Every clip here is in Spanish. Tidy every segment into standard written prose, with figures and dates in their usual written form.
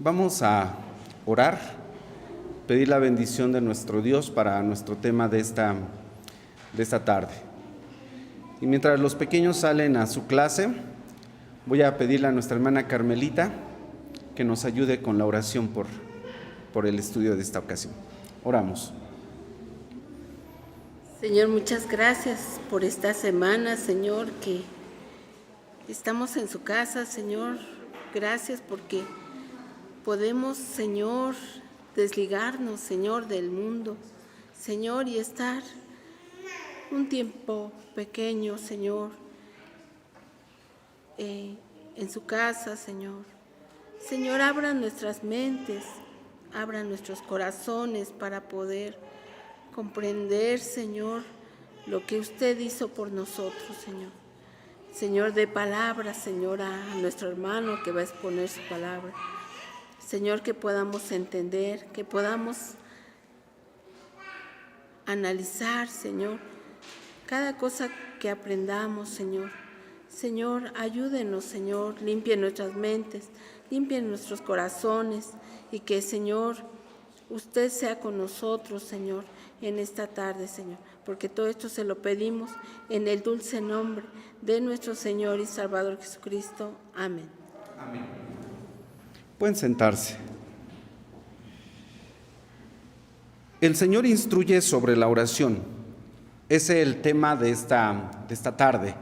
Vamos a orar, pedir la bendición de nuestro Dios para nuestro tema de esta tarde. Y mientras los pequeños salen a su clase, voy a pedirle a nuestra hermana Carmelita que nos ayude con la oración por el estudio de esta ocasión. Oramos. Señor, muchas gracias por esta semana, Señor, que estamos en su casa, Señor. Gracias porque podemos, Señor, desligarnos, Señor, del mundo, Señor, y estar un tiempo pequeño, Señor, en su casa, Señor. Señor, abra nuestras mentes, abra nuestros corazones para poder comprender, Señor, lo que usted hizo por nosotros, Señor. Señor, dé palabras, Señor, a nuestro hermano que va a exponer su palabra. Señor, que podamos entender, que podamos analizar, Señor, cada cosa que aprendamos, Señor. Señor, ayúdenos, Señor, limpie nuestras mentes, limpie nuestros corazones y que, Señor, usted sea con nosotros, Señor, en esta tarde, Señor, porque todo esto se lo pedimos en el dulce nombre de nuestro Señor y Salvador Jesucristo. Amén. Amén. Pueden sentarse. El Señor instruye sobre la oración. Ese es el tema de esta tarde.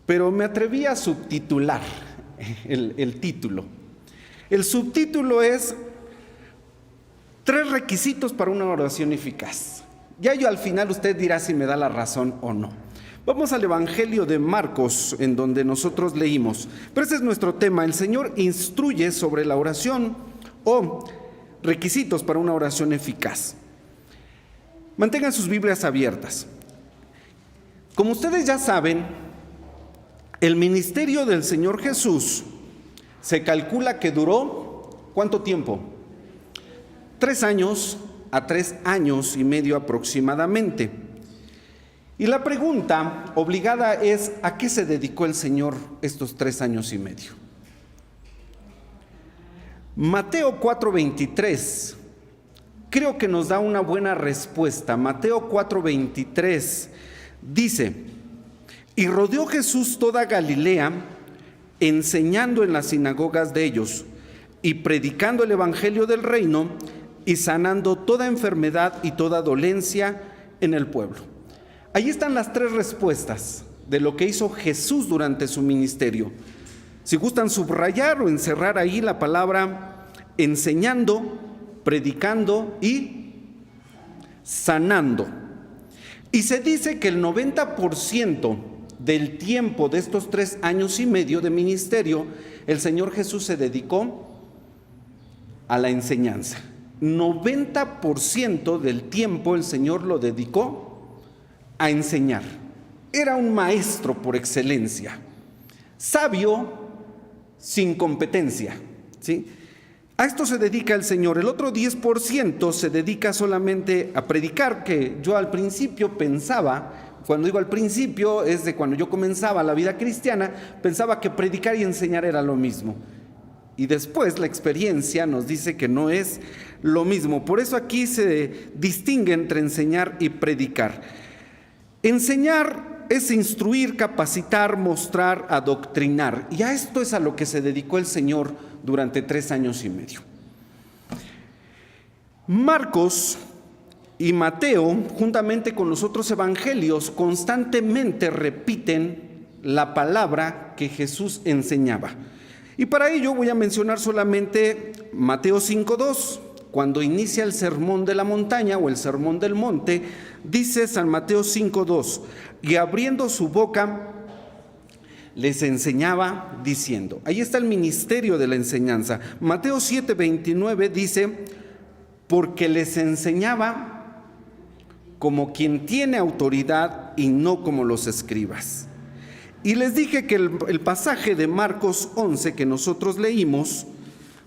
Pero me atreví a subtitular el título. El subtítulo es 3 requisitos para una oración eficaz. Ya yo al final usted dirá si me da la razón o no. Vamos al Evangelio de Marcos, en donde nosotros leímos. Pero ese es nuestro tema. El Señor instruye sobre la oración o requisitos para una oración eficaz. Mantengan sus Biblias abiertas. Como ustedes ya saben, el ministerio del Señor Jesús se calcula que duró, ¿cuánto tiempo? 3 años a 3 años y medio aproximadamente. Y la pregunta obligada es, ¿a qué se dedicó el Señor estos 3 años y medio? Mateo 4:23 creo que nos da una buena respuesta. Mateo 4:23 dice: y rodeó Jesús toda Galilea, enseñando en las sinagogas de ellos y predicando el evangelio del reino y sanando toda enfermedad y toda dolencia en el pueblo. Ahí están las 3 respuestas de lo que hizo Jesús durante su ministerio. Si gustan subrayar o encerrar ahí la palabra enseñando, predicando y sanando. Y se dice que el 90% del tiempo de estos 3 años y medio de ministerio, el Señor Jesús se dedicó a la enseñanza. 90% del tiempo el Señor lo dedicó a enseñar. Era un maestro por excelencia, sabio sin competencia, ¿sí? A esto se dedica el Señor. El otro 10% se dedica solamente a predicar, que yo al principio pensaba, cuando digo al principio es de cuando yo comenzaba la vida cristiana, pensaba que predicar y enseñar era lo mismo. Y después la experiencia nos dice que no es lo mismo. Por eso aquí se distingue entre enseñar y predicar. Enseñar es instruir, capacitar, mostrar, adoctrinar. Y a esto es a lo que se dedicó el Señor durante 3 años y medio. Marcos y Mateo, juntamente con los otros evangelios, constantemente repiten la palabra que Jesús enseñaba. Y para ello voy a mencionar solamente Mateo 5:2. Cuando inicia el sermón de la montaña o el sermón del monte, dice San Mateo 5:2, y abriendo su boca les enseñaba diciendo. Ahí está el ministerio de la enseñanza. Mateo 7:29 dice, porque les enseñaba como quien tiene autoridad y no como los escribas. Y les dije que el pasaje de Marcos 11 que nosotros leímos,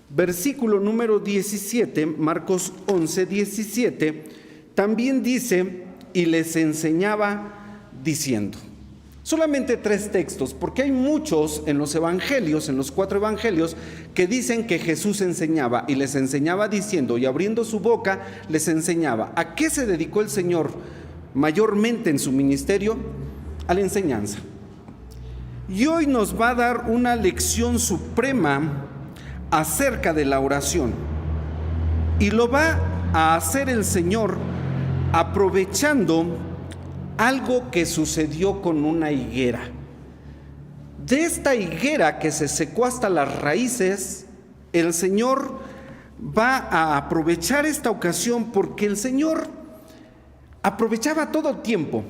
versículo número 17, Marcos 11:17, también dice, y les enseñaba diciendo. Solamente 3 textos, porque hay muchos en los evangelios, en los 4 evangelios, que dicen que Jesús enseñaba y les enseñaba diciendo, y abriendo su boca les enseñaba. ¿A qué se dedicó el Señor mayormente en su ministerio? A la enseñanza. Y hoy nos va a dar una lección suprema acerca de la oración. Y lo va a hacer el Señor aprovechando algo que sucedió con una higuera. De esta higuera que se secó hasta las raíces, el Señor va a aprovechar esta ocasión, porque el Señor aprovechaba todo tiempo,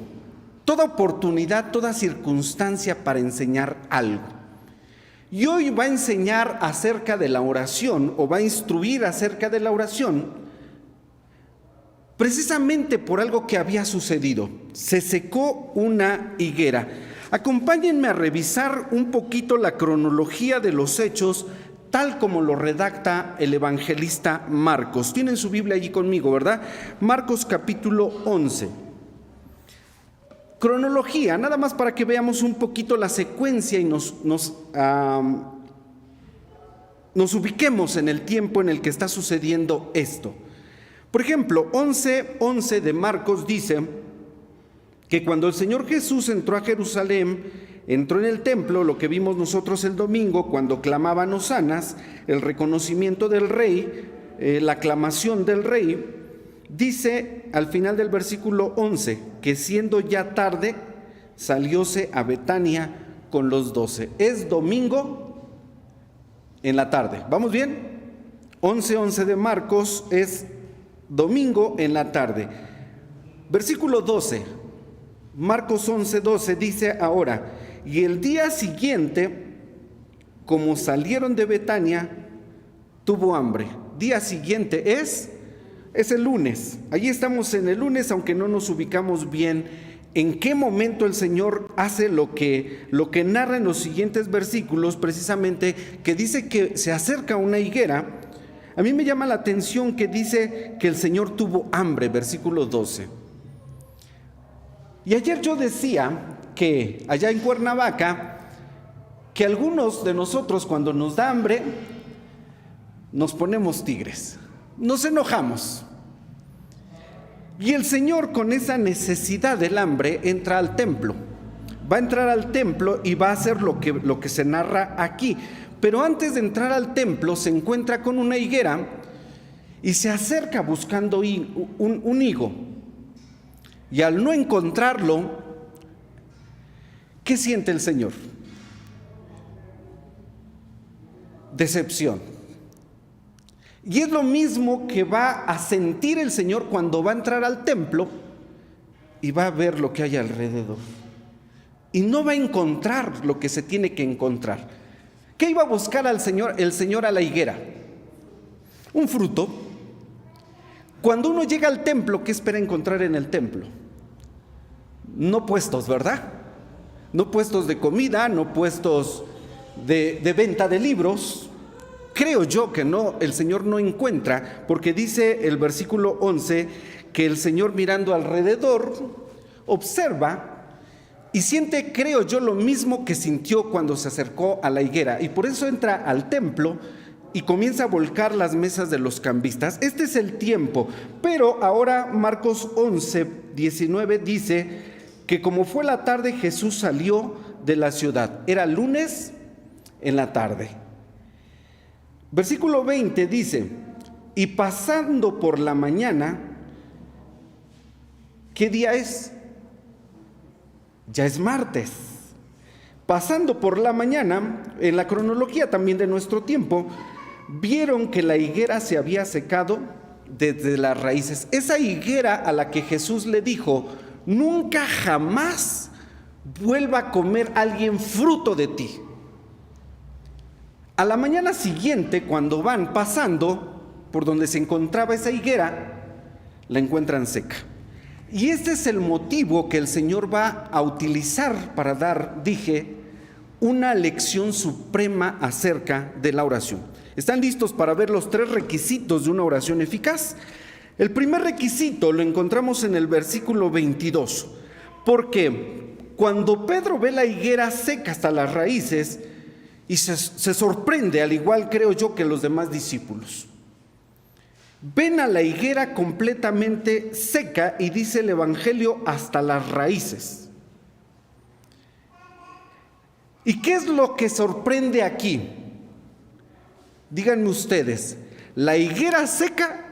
toda oportunidad, toda circunstancia para enseñar algo. Y hoy va a enseñar acerca de la oración, o va a instruir acerca de la oración, precisamente por algo que había sucedido. Se secó una higuera. Acompáñenme a revisar un poquito la cronología de los hechos, tal como lo redacta el evangelista Marcos. Tienen su Biblia allí conmigo, ¿verdad? Marcos capítulo 11. Cronología, nada más para que veamos un poquito la secuencia y nos ubiquemos en el tiempo en el que está sucediendo esto. Por ejemplo, 11:11 de Marcos dice que cuando el Señor Jesús entró a Jerusalén, entró en el templo, lo que vimos nosotros el domingo, cuando clamaban hosanas, el reconocimiento del rey, la aclamación del rey, dice al final del versículo 11, que siendo ya tarde, salióse a Betania con los 12. Es domingo en la tarde. ¿Vamos bien? 11:11 de Marcos es domingo en la tarde. Versículo 12, Marcos 11:12 dice ahora, y el día siguiente, como salieron de Betania, tuvo hambre. Día siguiente es el lunes. Allí estamos en el lunes, aunque no nos ubicamos bien en qué momento el Señor hace lo que narra en los siguientes versículos, precisamente, que dice que se acerca una higuera. A mí me llama la atención que dice que el Señor tuvo hambre, versículo 12. Y ayer yo decía que allá en Cuernavaca, que algunos de nosotros cuando nos da hambre, nos ponemos tigres, nos enojamos. Y el Señor, con esa necesidad del hambre, entra al templo. Va a entrar al templo y va a hacer lo que se narra aquí. Pero antes de entrar al templo se encuentra con una higuera y se acerca buscando un higo. Y al no encontrarlo, ¿qué siente el Señor? Decepción. Y es lo mismo que va a sentir el Señor cuando va a entrar al templo y va a ver lo que hay alrededor. Y no va a encontrar lo que se tiene que encontrar. ¿Qué iba a buscar el Señor a la higuera? Un fruto. Cuando uno llega al templo, ¿qué espera encontrar en el templo? No puestos, ¿verdad? No puestos de comida, no puestos de venta de libros. Creo yo que no, el Señor no encuentra, porque dice el versículo 11 que el Señor, mirando alrededor, observa y siente, creo yo, lo mismo que sintió cuando se acercó a la higuera, y por eso entra al templo y comienza a volcar las mesas de los cambistas. Este es el tiempo. Pero ahora Marcos 11:19 dice que como fue la tarde, Jesús salió de la ciudad. Era lunes en la tarde. Versículo 20 dice, y pasando por la mañana, ¿qué día es? Ya es martes. Pasando por la mañana, en la cronología también de nuestro tiempo, vieron que la higuera se había secado desde las raíces. Esa higuera a la que Jesús le dijo, nunca jamás vuelva a comer alguien fruto de ti. A la mañana siguiente, cuando van pasando por donde se encontraba esa higuera, la encuentran seca. Y este es el motivo que el Señor va a utilizar para dar, dije, una lección suprema acerca de la oración. ¿Están listos para ver los 3 requisitos de una oración eficaz? El primer requisito lo encontramos en el versículo 22, porque cuando Pedro ve la higuera seca hasta las raíces y se sorprende, al igual creo yo que los demás discípulos. Ven a la higuera completamente seca y dice el Evangelio hasta las raíces. ¿Y qué es lo que sorprende aquí? Díganme ustedes, ¿la higuera seca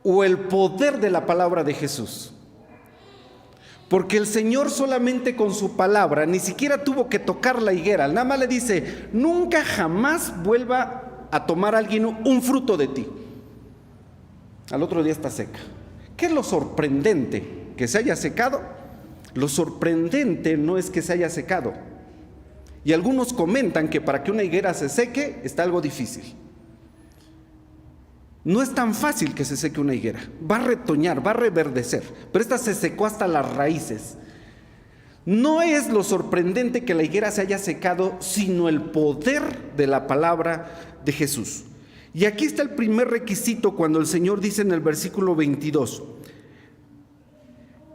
o el poder de la palabra de Jesús? Porque el Señor solamente con su palabra ni siquiera tuvo que tocar la higuera, nada más le dice: nunca jamás vuelva a tomar alguien un fruto de ti. Al otro día está seca. ¿Qué es lo sorprendente? ¿Que se haya secado? Lo sorprendente no es que se haya secado. Y algunos comentan que para que una higuera se seque está algo difícil. No es tan fácil que se seque una higuera. Va a retoñar, va a reverdecer, pero esta se secó hasta las raíces. No es lo sorprendente que la higuera se haya secado, sino el poder de la palabra de Jesús. Y aquí está el primer requisito cuando el Señor dice en el versículo 22.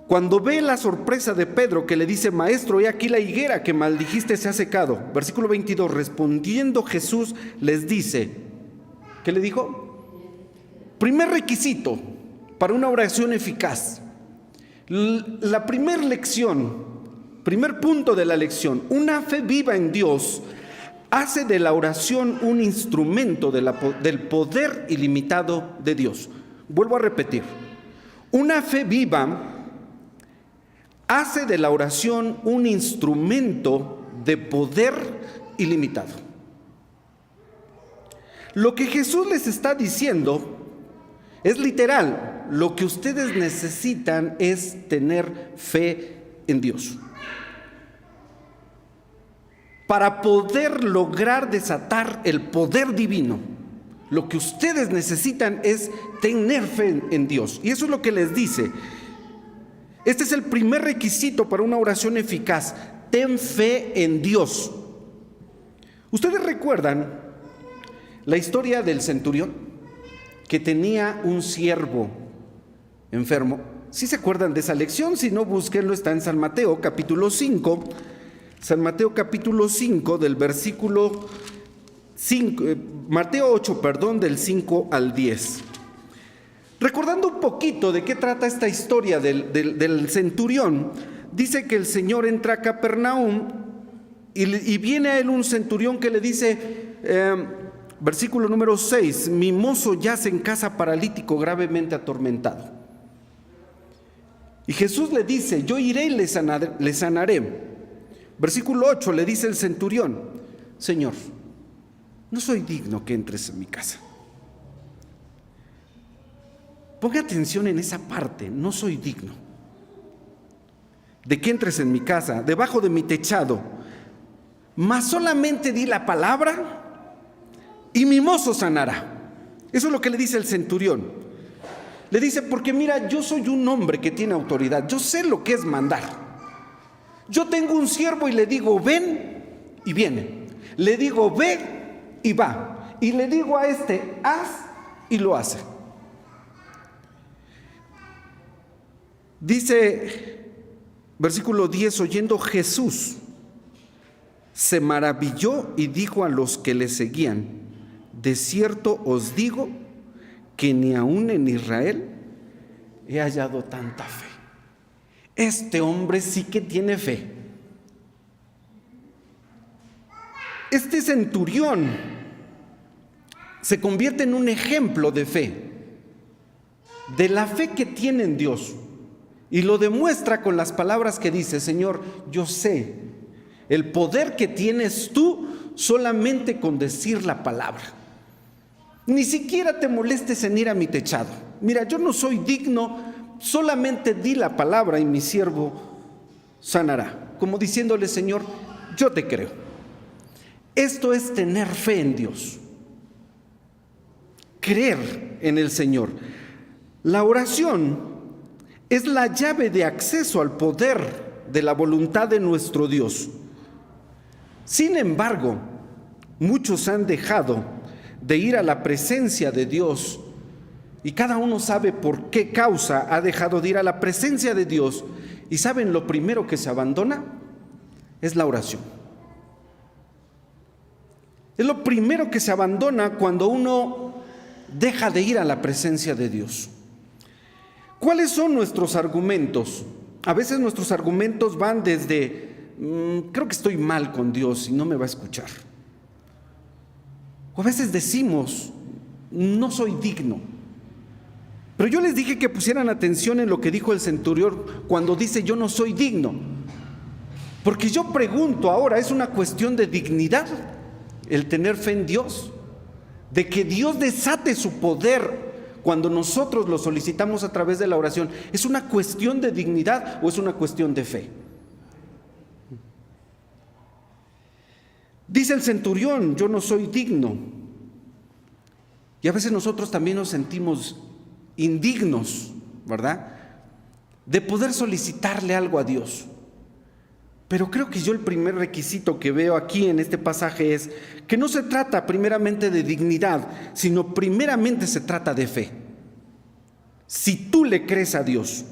Cuando ve la sorpresa de Pedro que le dice: maestro, he aquí la higuera que maldijiste se ha secado. Versículo 22, respondiendo Jesús les dice, ¿qué le dijo? Primer requisito para una oración eficaz. La primera lección, primer punto de la lección: una fe viva en Dios hace de la oración un instrumento del poder ilimitado de Dios. Vuelvo a repetir, una fe viva hace de la oración un instrumento de poder ilimitado. Lo que Jesús les está diciendo es literal. Lo que ustedes necesitan es tener fe en Dios. Para poder lograr desatar el poder divino, lo que ustedes necesitan es tener fe en Dios. Y eso es lo que les dice. Este es el primer requisito para una oración eficaz: ten fe en Dios. ¿Ustedes recuerdan la historia del centurión que tenía un siervo enfermo? ¿Sí se acuerdan de esa lección? Si no, búsquenlo, está en San Mateo capítulo 5. San Mateo capítulo 5 del versículo 5, Mateo 8, del 5 al 10. Recordando un poquito de qué trata esta historia del centurión, dice que el Señor entra a Capernaum y viene a él un centurión que le dice, versículo número 6, mi mozo yace en casa paralítico gravemente atormentado. Y Jesús le dice, yo iré y le sanaré. Versículo 8, le dice el centurión, Señor, no soy digno que entres en mi casa. Ponga atención en esa parte, no soy digno de que entres en mi casa, debajo de mi techado, mas solamente di la palabra y mi mozo sanará. Eso es lo que le dice el centurión. Le dice, porque mira, yo soy un hombre que tiene autoridad, yo sé lo que es mandar. Yo tengo un siervo y le digo, ven y viene. Le digo, ve y va. Y le digo a este, haz y lo hace. Dice, versículo 10, oyendo Jesús, se maravilló y dijo a los que le seguían, de cierto os digo que ni aún en Israel he hallado tanta fe. Este hombre sí que tiene fe. Este centurión se convierte en un ejemplo de fe, de la fe que tiene en Dios. Y lo demuestra con las palabras que dice, Señor, yo sé el poder que tienes tú solamente con decir la palabra. Ni siquiera te molestes en ir a mi techado. Mira, yo no soy digno, solamente di la palabra y mi siervo sanará. Como diciéndole, Señor, yo te creo. Esto es tener fe en Dios. Creer en el Señor. La oración es la llave de acceso al poder de la voluntad de nuestro Dios. Sin embargo, muchos han dejado de ir a la presencia de Dios y cada uno sabe por qué causa ha dejado de ir a la presencia de Dios ¿Y saben lo primero que se abandona? Es la oración. Es lo primero que se abandona cuando uno deja de ir a la presencia de Dios. ¿Cuáles son nuestros argumentos? A veces nuestros argumentos van desde, creo que estoy mal con Dios y no me va a escuchar. O a veces decimos, no soy digno. Pero yo les dije que pusieran atención en lo que dijo el centurión cuando dice yo no soy digno. Porque yo pregunto ahora, ¿es una cuestión de dignidad el tener fe en Dios? De que Dios desate su poder cuando nosotros lo solicitamos a través de la oración. ¿Es una cuestión de dignidad o es una cuestión de fe? Dice el centurión, yo no soy digno. Y a veces nosotros también nos sentimos indignos, ¿verdad? De poder solicitarle algo a Dios. Pero creo que yo el primer requisito que veo aquí en este pasaje es que no se trata primeramente de dignidad, sino primeramente se trata de fe. Si tú le crees a Dios.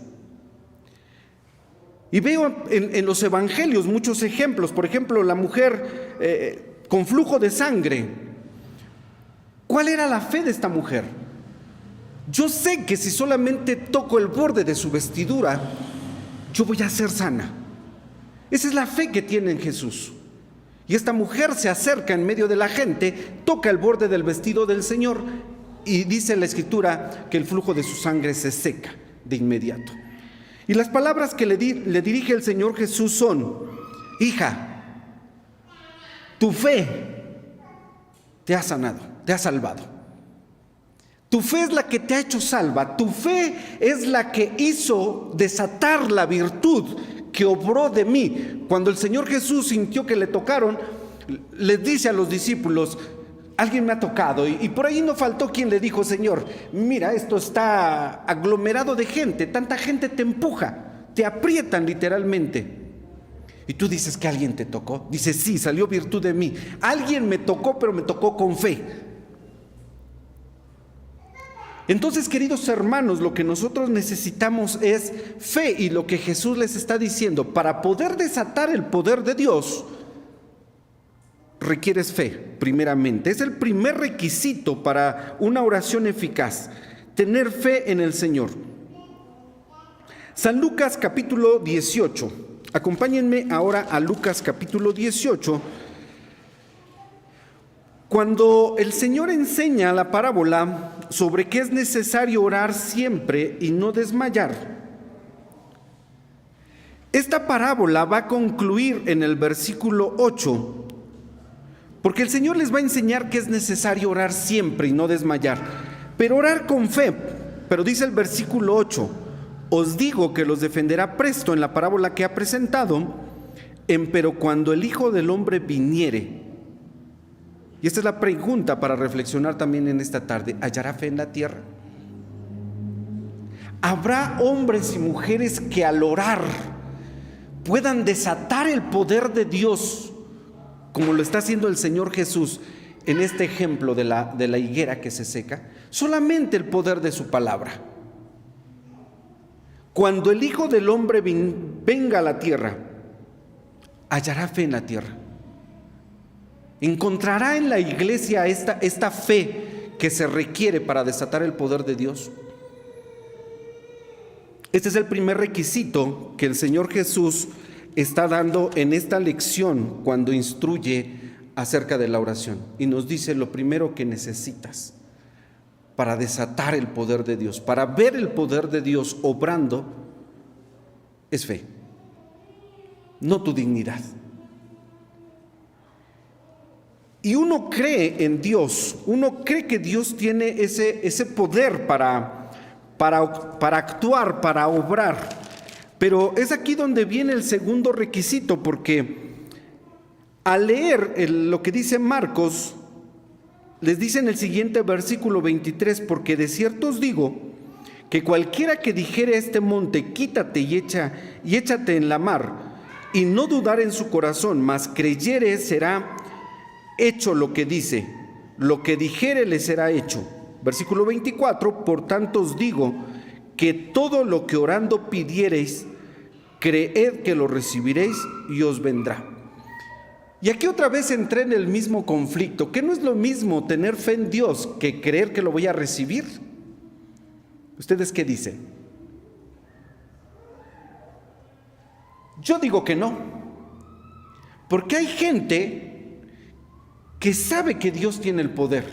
Y veo en los evangelios muchos ejemplos. Por ejemplo, la mujer con flujo de sangre. ¿Cuál era la fe de esta mujer? Yo sé que si solamente toco el borde de su vestidura, yo voy a ser sana. Esa es la fe que tiene en Jesús. Y esta mujer se acerca en medio de la gente, toca el borde del vestido del Señor y dice la Escritura que el flujo de su sangre se seca de inmediato. Y las palabras que le dirige el Señor Jesús son: hija, tu fe te ha sanado, te ha salvado. Tu fe es la que te ha hecho salva. Tu fe es la que hizo desatar la virtud que obró de mí. Cuando el Señor Jesús sintió que le tocaron, les dice a los discípulos: alguien me ha tocado. Y por ahí no faltó quien le dijo: Señor, mira, esto está aglomerado de gente, tanta gente te empuja, te aprietan literalmente. Y tú dices que alguien te tocó. Dice: sí, salió virtud de mí. Alguien me tocó, pero me tocó con fe. Entonces, queridos hermanos, lo que nosotros necesitamos es fe, y lo que Jesús les está diciendo: para poder desatar el poder de Dios, requieres fe, primeramente. Es el primer requisito para una oración eficaz, tener fe en el Señor. San Lucas capítulo 18. Acompáñenme ahora a Lucas capítulo 18. Cuando el Señor enseña la parábola sobre que es necesario orar siempre y no desmayar, esta parábola va a concluir en el versículo 8, porque el Señor les va a enseñar que es necesario orar siempre y no desmayar, pero orar con fe. Pero dice el versículo 8: os digo que los defenderá presto en la parábola que ha presentado, pero cuando el Hijo del Hombre viniere. Y esta es la pregunta para reflexionar también en esta tarde: ¿hallará fe en la tierra? ¿Habrá hombres y mujeres que al orar puedan desatar el poder de Dios, como lo está haciendo el Señor Jesús en este ejemplo de la higuera que se seca? Solamente el poder de su palabra. Cuando el Hijo del Hombre venga a la tierra, ¿hallará fe en la tierra? ¿Encontrará en la iglesia esta fe que se requiere para desatar el poder de Dios? Este es el primer requisito que el Señor Jesús está dando en esta lección cuando instruye acerca de la oración. Y nos dice: lo primero que necesitas para desatar el poder de Dios, para ver el poder de Dios obrando, es fe, no tu dignidad. Y uno cree en Dios, uno cree que Dios tiene ese poder para actuar, para obrar. Pero es aquí donde viene el segundo requisito, porque al leer lo que dice Marcos, les dice en el siguiente versículo 23: porque de cierto os digo que cualquiera que dijere a este monte: quítate y échate en la mar, y no dudar en su corazón, mas creyere, será hecho lo que dice, lo que dijere le será hecho. Versículo 24: por tanto os digo que todo lo que orando pidiereis, creed que lo recibiréis y os vendrá. Y aquí otra vez entré en el mismo conflicto, que no es lo mismo tener fe en Dios que creer que lo voy a recibir. ¿Ustedes qué dicen? Yo digo que no, porque hay gente que sabe que Dios tiene el poder,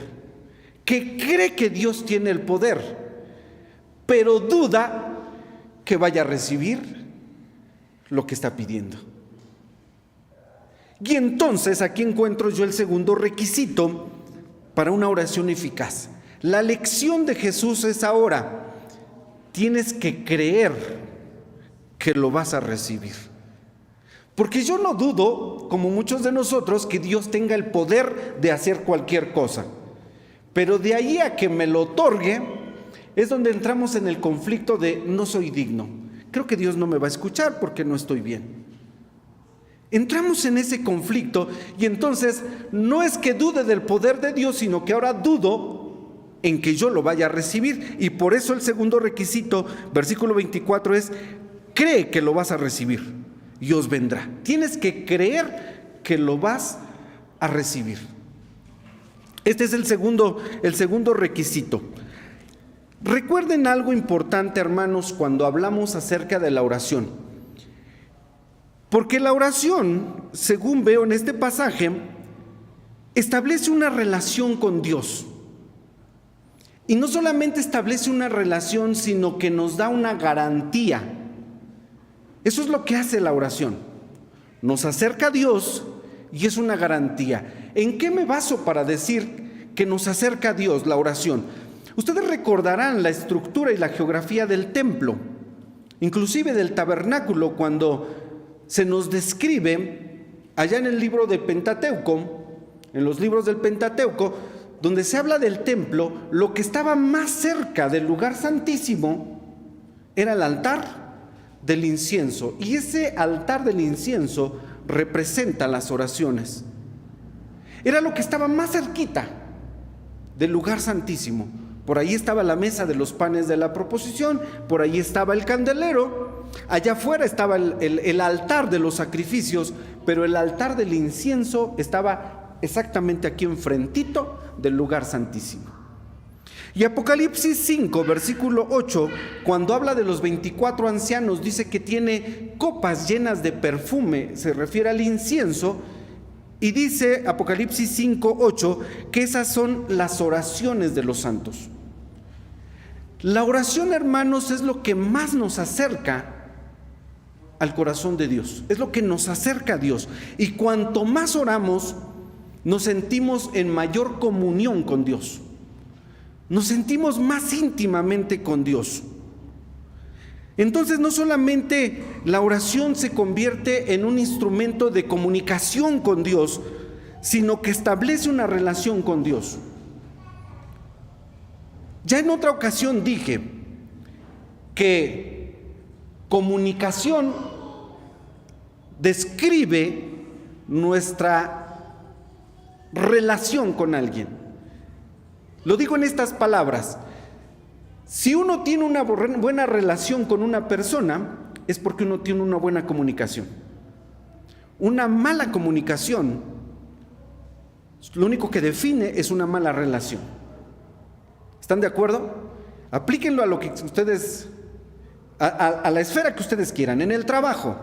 que cree que Dios tiene el poder, pero duda que vaya a recibir lo que está pidiendo. Y entonces aquí encuentro yo el segundo requisito para una oración eficaz. La lección de Jesús es ahora: tienes que creer que lo vas a recibir. Porque yo no dudo, como muchos de nosotros, que Dios tenga el poder de hacer cualquier cosa. Pero de ahí a que me lo otorgue, es donde entramos en el conflicto de no soy digno. Creo que Dios no me va a escuchar porque no estoy bien. Entramos en ese conflicto y entonces no es que dude del poder de Dios, sino que ahora dudo en que yo lo vaya a recibir. Y por eso el segundo requisito, versículo 24, es: cree que lo vas a recibir y os vendrá. Tienes que creer que lo vas a recibir. Este es el segundo requisito. Recuerden algo importante, hermanos, cuando hablamos acerca de la oración. Porque la oración, según veo en este pasaje, establece una relación con Dios. Y no solamente establece una relación, sino que nos da una garantía. Eso es lo que hace la oración. Nos acerca a Dios y es una garantía. ¿En qué me baso para decir que nos acerca a Dios la oración? Ustedes recordarán la estructura y la geografía del templo, inclusive del tabernáculo, cuando se nos describe allá en el libro de Pentateuco, en los libros del Pentateuco, donde se habla del templo. Lo que estaba más cerca del lugar santísimo era el altar del incienso, y ese altar del incienso representa las oraciones. Era lo que estaba más cerquita del lugar santísimo. Por ahí estaba la mesa de los panes de la proposición, por ahí estaba el candelero, allá afuera estaba el altar de los sacrificios, pero el altar del incienso estaba exactamente aquí enfrentito del lugar santísimo. Y Apocalipsis 5, versículo 8, cuando habla de los 24 ancianos, dice que tiene copas llenas de perfume, se refiere al incienso, y dice Apocalipsis 5, 8, que esas son las oraciones de los santos. La oración, hermanos, es lo que más nos acerca al corazón de Dios, es lo que nos acerca a Dios. Y cuanto más oramos, nos sentimos en mayor comunión con Dios, nos sentimos más íntimamente con Dios. Entonces, no solamente la oración se convierte en un instrumento de comunicación con Dios, sino que establece una relación con Dios. Ya en otra ocasión dije que comunicación describe nuestra relación con alguien. Lo digo en estas palabras: si uno tiene una buena relación con una persona, es porque uno tiene una buena comunicación. Una mala comunicación, lo único que define es una mala relación. ¿Están de acuerdo? Aplíquenlo a lo que ustedes, a la esfera que ustedes quieran. En el trabajo,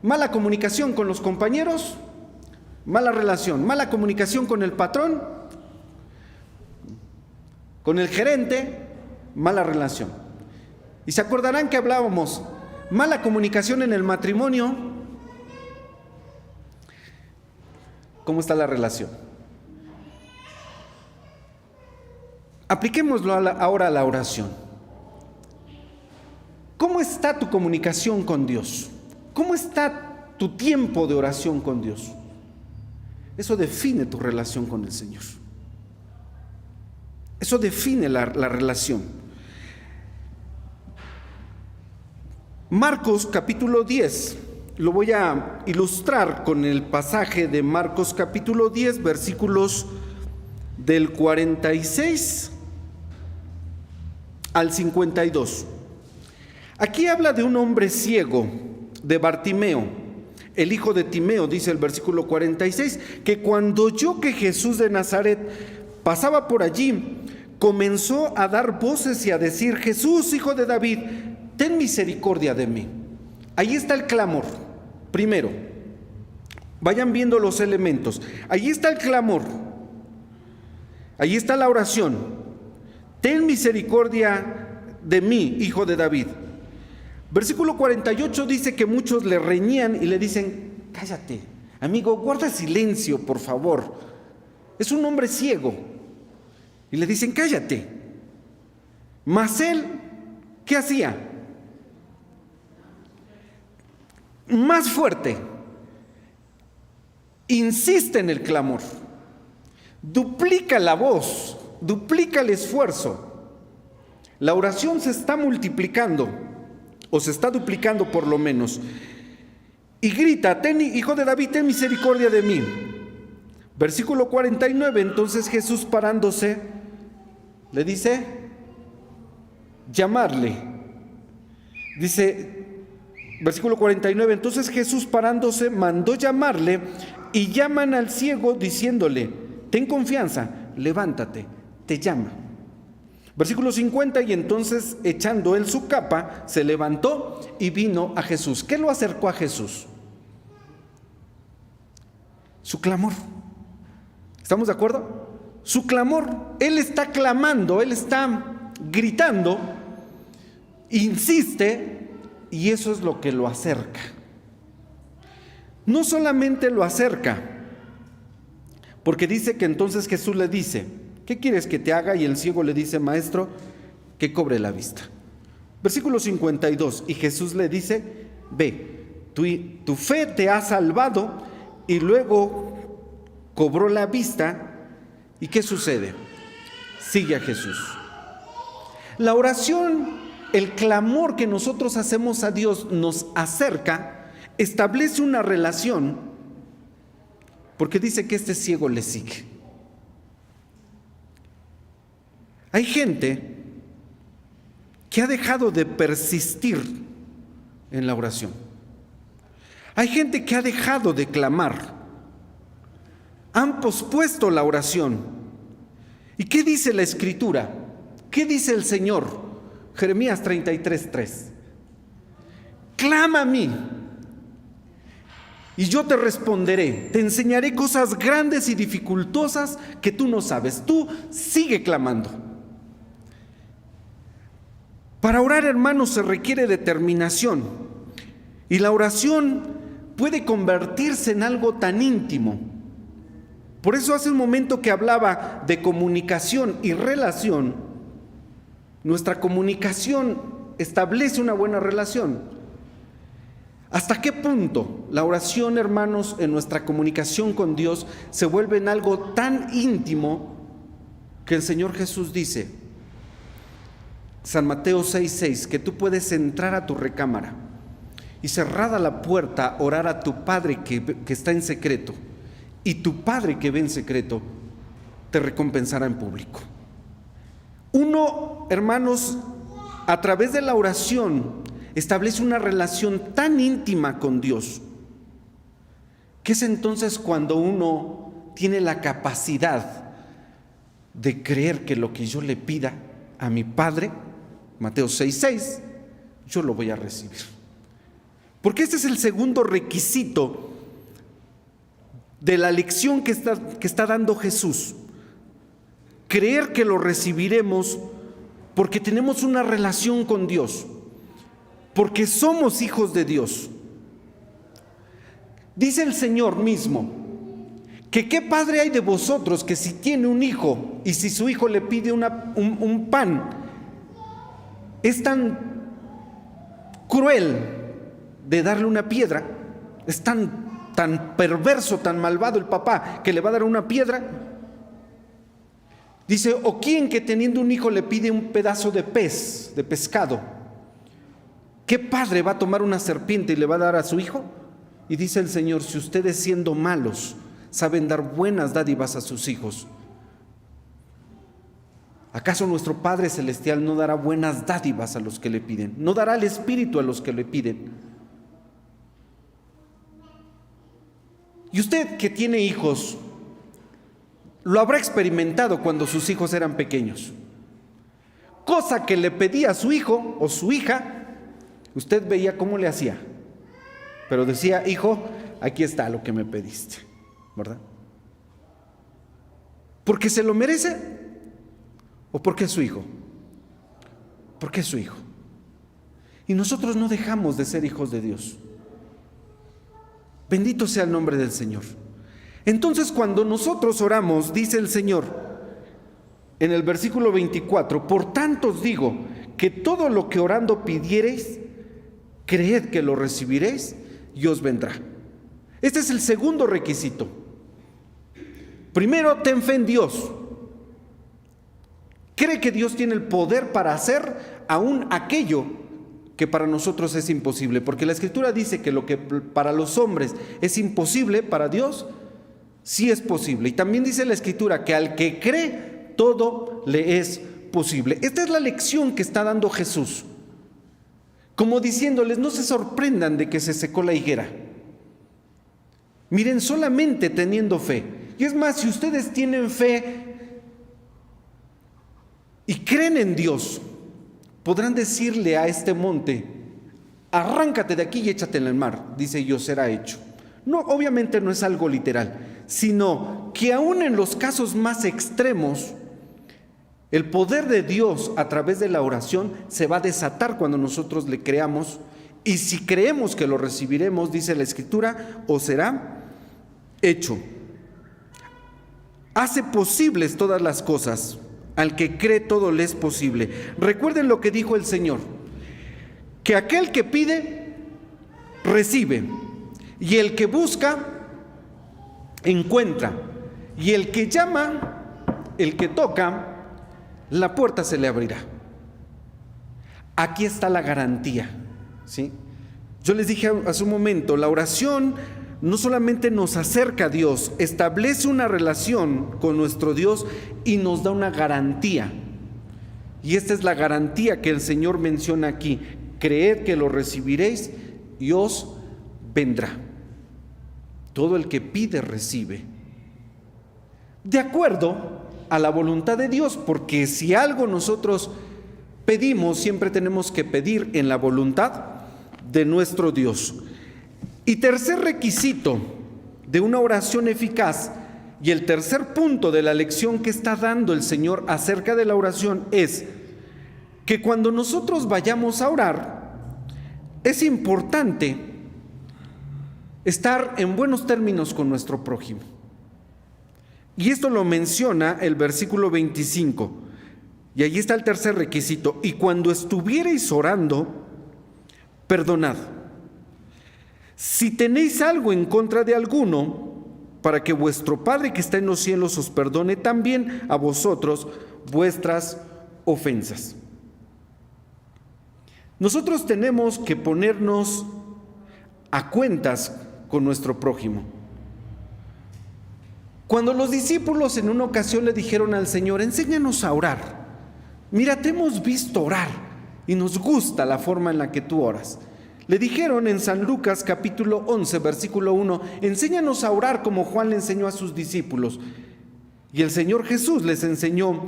mala comunicación con los compañeros, mala relación. Mala comunicación con el patrón, con el gerente, mala relación. Y se acordarán que hablábamos mala comunicación en el matrimonio. ¿Cómo está la relación? Apliquémoslo ahora a la oración. ¿Cómo está tu comunicación con Dios? ¿Cómo está tu tiempo de oración con Dios? Eso define tu relación con el Señor. Eso define la relación. Marcos capítulo 10, lo voy a ilustrar con el pasaje de Marcos capítulo 10, versículos del 46 al 52. Aquí habla de un hombre ciego, de Bartimeo, el hijo de Timeo, dice el versículo 46, que cuando oyó que Jesús de Nazaret pasaba por allí, comenzó a dar voces y a decir: Jesús, hijo de David, ten misericordia de mí. Ahí está el clamor. Primero, vayan viendo los elementos. Ahí está el clamor. Ahí está la oración. Ten misericordia de mí, hijo de David. Versículo 48 dice que muchos le reñían y le dicen: cállate, amigo, guarda silencio, por favor. Es un hombre ciego. Y le dicen: cállate. Mas él, ¿qué hacía? Más fuerte. Insiste en el clamor. Duplica la voz, duplica el esfuerzo. La oración se está multiplicando, o se está duplicando por lo menos. Y grita: hijo de David, ten misericordia de mí. Versículo 49, entonces Jesús parándose, le dice: llamarle. Dice, versículo 49, entonces Jesús parándose mandó llamarle, y llaman al ciego diciéndole: ten confianza, levántate, te llama. Versículo 50, y entonces echando él su capa, se levantó y vino a Jesús. ¿Qué lo acercó a Jesús? Su clamor. ¿Estamos de acuerdo? Su clamor. Él está clamando, él está gritando, insiste, y eso es lo que lo acerca. No solamente lo acerca, porque dice que entonces Jesús le dice: ¿qué quieres que te haga? Y el ciego le dice: maestro, que cobre la vista. Versículo 52, y Jesús le dice: ve, tu fe te ha salvado. Y luego cobró la vista. ¿Y qué sucede? Sigue a Jesús. La oración, el clamor que nosotros hacemos a Dios nos acerca, establece una relación, porque dice que este ciego le sigue. Hay gente que ha dejado de persistir en la oración. Hay gente que ha dejado de clamar. Han pospuesto la oración. ¿Y qué dice la Escritura? ¿Qué dice el Señor? Jeremías 33:3. Clama a mí y yo te responderé. Te enseñaré cosas grandes y dificultosas que tú no sabes. Tú sigue clamando. Para orar, hermanos, se requiere determinación. Y la oración puede convertirse en algo tan íntimo. Por eso hace un momento que hablaba de comunicación y relación. Nuestra comunicación establece una buena relación. ¿Hasta qué punto la oración, hermanos, en nuestra comunicación con Dios se vuelve en algo tan íntimo que el Señor Jesús dice, San Mateo 6:6, que tú puedes entrar a tu recámara y cerrada la puerta orar a tu Padre que está en secreto, y tu Padre que ve en secreto te recompensará en público? Uno, hermanos, a través de la oración establece una relación tan íntima con Dios, que es entonces cuando uno tiene la capacidad de creer que lo que yo le pida a mi Padre, Mateo 6:6, yo lo voy a recibir. Porque este es el segundo requisito de la lección que está dando Jesús. Creer que lo recibiremos porque tenemos una relación con Dios, porque somos hijos de Dios. Dice el Señor mismo que qué padre hay de vosotros que si tiene un hijo y si su hijo le pide un pan, es tan cruel de darle una piedra, es tan perverso, tan malvado el papá que le va a dar una piedra. Dice, o quién que teniendo un hijo le pide un pedazo de pez, de pescado, ¿qué padre va a tomar una serpiente y le va a dar a su hijo? Y dice el Señor, si ustedes siendo malos saben dar buenas dádivas a sus hijos, ¿acaso nuestro Padre Celestial no dará buenas dádivas a los que le piden? ¿No dará el Espíritu a los que le piden? Y usted que tiene hijos, lo habrá experimentado cuando sus hijos eran pequeños. Cosa que le pedía a su hijo o su hija, usted veía cómo le hacía. Pero decía: hijo, aquí está lo que me pediste, ¿verdad? ¿Porque se lo merece? ¿O porque es su hijo? Porque es su hijo. Y nosotros no dejamos de ser hijos de Dios. Bendito sea el nombre del Señor. Entonces, cuando nosotros oramos, dice el Señor en el versículo 24: por tanto os digo que todo lo que orando pidiereis, creed que lo recibiréis y os vendrá. Este es el segundo requisito. Primero, ten fe en Dios. Cree que Dios tiene el poder para hacer aún aquello que para nosotros es imposible, porque la Escritura dice que lo que para los hombres es imposible, para Dios sí es posible. Y también dice la Escritura que al que cree, todo le es posible. Esta es la lección que está dando Jesús, como diciéndoles: no se sorprendan de que se secó la higuera. Miren, solamente teniendo fe. Y es más, si ustedes tienen fe y creen en Dios, podrán decirle a este monte: arráncate de aquí y échate en el mar. Dice: y os será hecho. No, obviamente no es algo literal, sino que aún en los casos más extremos, el poder de Dios a través de la oración se va a desatar cuando nosotros le creamos. Y si creemos que lo recibiremos, dice la Escritura, os será hecho. Hace posibles todas las cosas. Al que cree, todo le es posible. Recuerden lo que dijo el Señor: que aquel que pide, recibe, y el que busca, encuentra, y el que llama, el que toca, la puerta se le abrirá. Aquí está la garantía, ¿sí? Yo les dije hace un momento, la oración no solamente nos acerca a Dios, establece una relación con nuestro Dios y nos da una garantía. Y esta es la garantía que el Señor menciona aquí: creed que lo recibiréis y os vendrá. Todo el que pide, recibe. De acuerdo a la voluntad de Dios, porque si algo nosotros pedimos, siempre tenemos que pedir en la voluntad de nuestro Dios. Y tercer requisito de una oración eficaz, y el tercer punto de la lección que está dando el Señor acerca de la oración, es que cuando nosotros vayamos a orar, es importante estar en buenos términos con nuestro prójimo. Y esto lo menciona el versículo 25, y allí está el tercer requisito: y cuando estuviereis orando, perdonad, si tenéis algo en contra de alguno, para que vuestro Padre que está en los cielos os perdone también a vosotros vuestras ofensas. Nosotros tenemos que ponernos a cuentas con nuestro prójimo. Cuando los discípulos en una ocasión le dijeron al Señor: enséñanos a orar. Mira, te hemos visto orar y nos gusta la forma en la que tú oras. Le dijeron en San Lucas capítulo 11, versículo 1: enséñanos a orar como Juan le enseñó a sus discípulos. Y el Señor Jesús les enseñó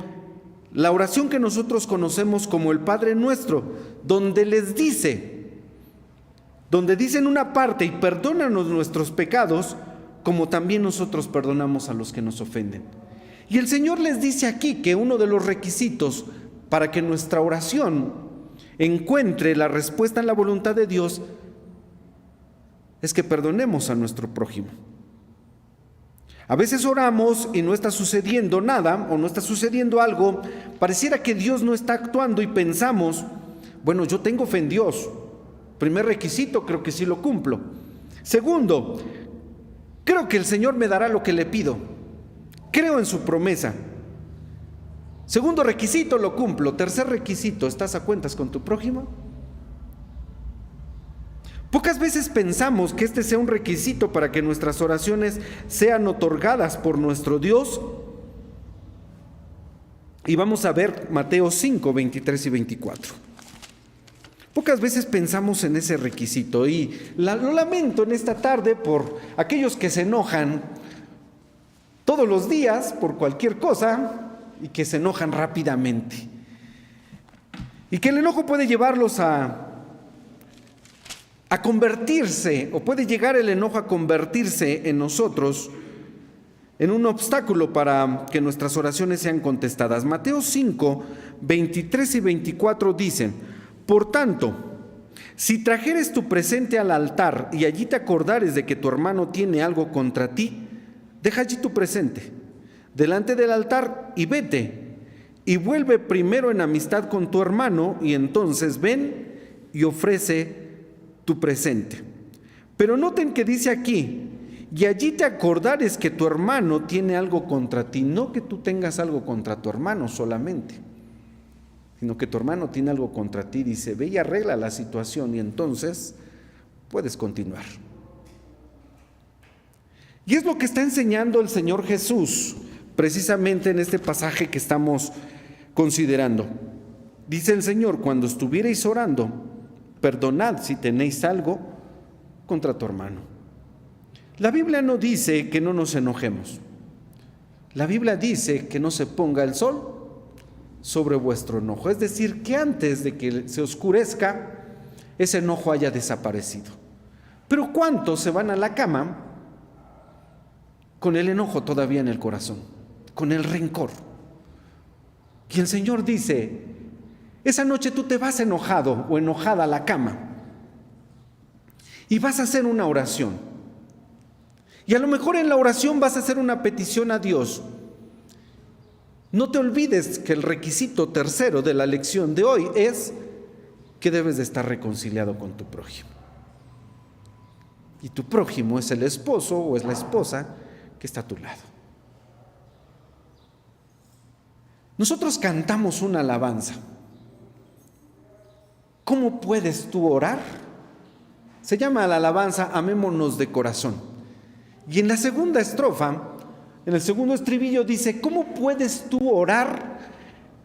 la oración que nosotros conocemos como el Padre Nuestro, donde dice en una parte: y perdónanos nuestros pecados, como también nosotros perdonamos a los que nos ofenden. Y el Señor les dice aquí que uno de los requisitos para que nuestra oración encuentre la respuesta en la voluntad de Dios es que perdonemos a nuestro prójimo. A veces oramos y no está sucediendo nada, o no está sucediendo algo, pareciera que Dios no está actuando y pensamos: bueno, yo tengo fe en Dios. Primer requisito, creo que sí lo cumplo. Segundo, creo que el Señor me dará lo que le pido. Creo en su promesa. Segundo requisito, lo cumplo. Tercer requisito, ¿estás a cuentas con tu prójimo? Pocas veces pensamos que este sea un requisito para que nuestras oraciones sean otorgadas por nuestro Dios. Y vamos a ver Mateo 5, 23 y 24. Pocas veces pensamos en ese requisito y lo lamento en esta tarde por aquellos que se enojan todos los días por cualquier cosa y que se enojan rápidamente. Y que el enojo puede llevarlos a convertirse, o puede llegar el enojo a convertirse en nosotros en un obstáculo para que nuestras oraciones sean contestadas. Mateo 5, 23 y 24 dicen: por tanto, si trajeres tu presente al altar y allí te acordares de que tu hermano tiene algo contra ti, deja allí tu presente delante del altar y vete, y vuelve primero en amistad con tu hermano, y entonces ven y ofrece tu presente. Pero noten que dice aquí: y allí te acordares que tu hermano tiene algo contra ti. No que tú tengas algo contra tu hermano solamente, sino que tu hermano tiene algo contra ti. Dice: ve y arregla la situación y entonces puedes continuar. Y es lo que está enseñando el Señor Jesús precisamente en este pasaje que estamos considerando. Dice el Señor: cuando estuviereis orando, perdonad si tenéis algo contra tu hermano. La Biblia no dice que no nos enojemos. La Biblia dice que no se ponga el sol sobre vuestro enojo. Es decir, que antes de que se oscurezca, ese enojo haya desaparecido. Pero ¿cuántos se van a la cama con el enojo todavía en el corazón, con el rencor? Y el Señor dice: esa noche tú te vas enojado o enojada a la cama y vas a hacer una oración. Y a lo mejor en la oración vas a hacer una petición a Dios. No te olvides que el requisito tercero de la lección de hoy es que debes de estar reconciliado con tu prójimo. Y tu prójimo es el esposo o es la esposa que está a tu lado. Nosotros cantamos una alabanza. ¿Cómo puedes tú orar? Se llama la alabanza Amémonos de corazón. Y en la segunda estrofa, en el segundo estribillo dice: ¿cómo puedes tú orar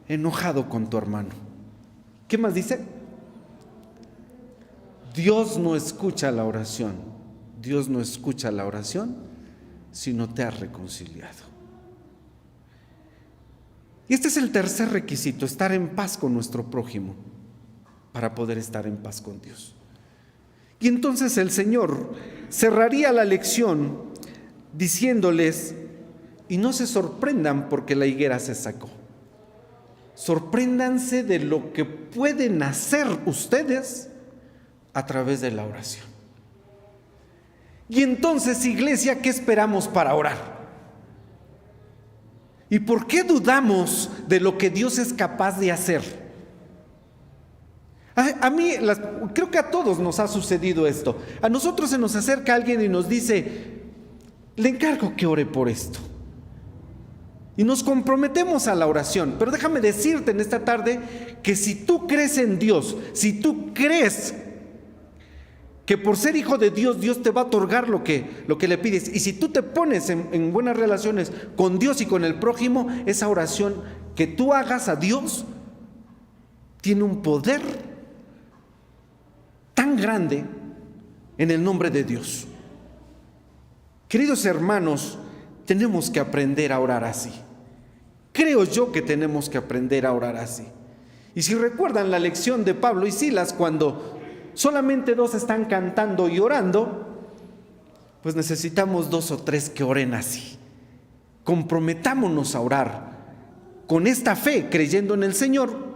enojado con tu hermano? ¿Qué más dice? Dios no escucha la oración. Dios no escucha la oración si no te has reconciliado. Y este es el tercer requisito: estar en paz con nuestro prójimo para poder estar en paz con Dios. Y entonces el Señor cerraría la lección diciéndoles: y no se sorprendan porque la higuera se secó. Sorpréndanse de lo que pueden hacer ustedes a través de la oración. Y entonces, iglesia, ¿qué esperamos para orar? ¿Y por qué dudamos de lo que Dios es capaz de hacer? A mí, creo que a todos nos ha sucedido esto. A nosotros se nos acerca alguien y nos dice: le encargo que ore por esto. Y nos comprometemos a la oración. Pero déjame decirte en esta tarde que si tú crees en Dios, si tú crees que por ser hijo de Dios, Dios te va a otorgar lo que le pides, y si tú te pones en buenas relaciones con Dios y con el prójimo, esa oración que tú hagas a Dios tiene un poder tan grande en el nombre de Dios. Queridos hermanos, tenemos que aprender a orar así. Creo yo que tenemos que aprender a orar así. Y si recuerdan la lección de Pablo y Silas, cuando solamente dos están cantando y orando, pues necesitamos 2 o 3 que oren así. Comprometámonos a orar con esta fe, creyendo en el Señor,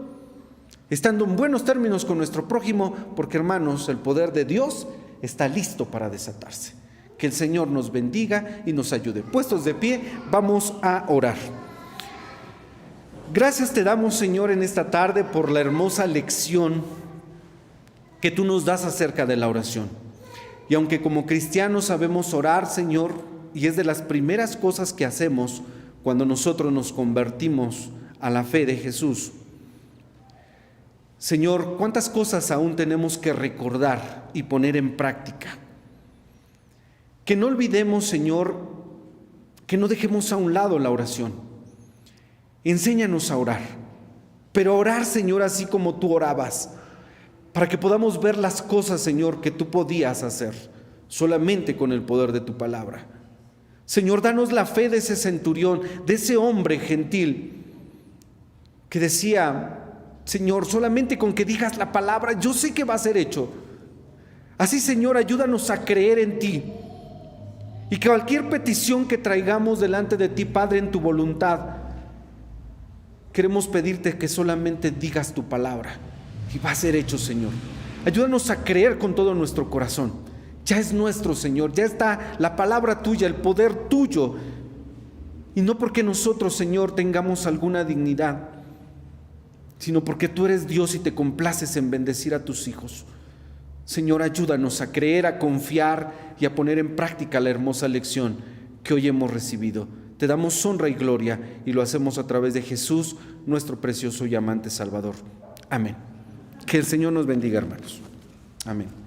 estando en buenos términos con nuestro prójimo, porque hermanos, el poder de Dios está listo para desatarse. Que el Señor nos bendiga y nos ayude. Puestos de pie, vamos a orar. Gracias te damos, Señor, en esta tarde por la hermosa lección que tú nos das acerca de la oración. Y aunque como cristianos sabemos orar, Señor, y es de las primeras cosas que hacemos cuando nosotros nos convertimos a la fe de Jesús, Señor, ¿cuántas cosas aún tenemos que recordar y poner en práctica? Que no olvidemos, Señor, que no dejemos a un lado la oración. Enséñanos a orar, pero orar, Señor, así como tú orabas, para que podamos ver las cosas, Señor, que tú podías hacer solamente con el poder de tu palabra. Señor, danos la fe de ese centurión, de ese hombre gentil que decía: Señor, solamente con que digas la palabra, yo sé que va a ser hecho. Así, Señor, ayúdanos a creer en ti, y que cualquier petición que traigamos delante de ti, Padre, en tu voluntad, queremos pedirte que solamente digas tu palabra y va a ser hecho, Señor. Ayúdanos a creer con todo nuestro corazón. Ya es nuestro, Señor, ya está la palabra tuya, el poder tuyo, y no porque nosotros, Señor, tengamos alguna dignidad, sino porque tú eres Dios y te complaces en bendecir a tus hijos. Señor, ayúdanos a creer, a confiar y a poner en práctica la hermosa lección que hoy hemos recibido. Te damos honra y gloria y lo hacemos a través de Jesús, nuestro precioso y amante Salvador. Amén. Que el Señor nos bendiga, hermanos. Amén.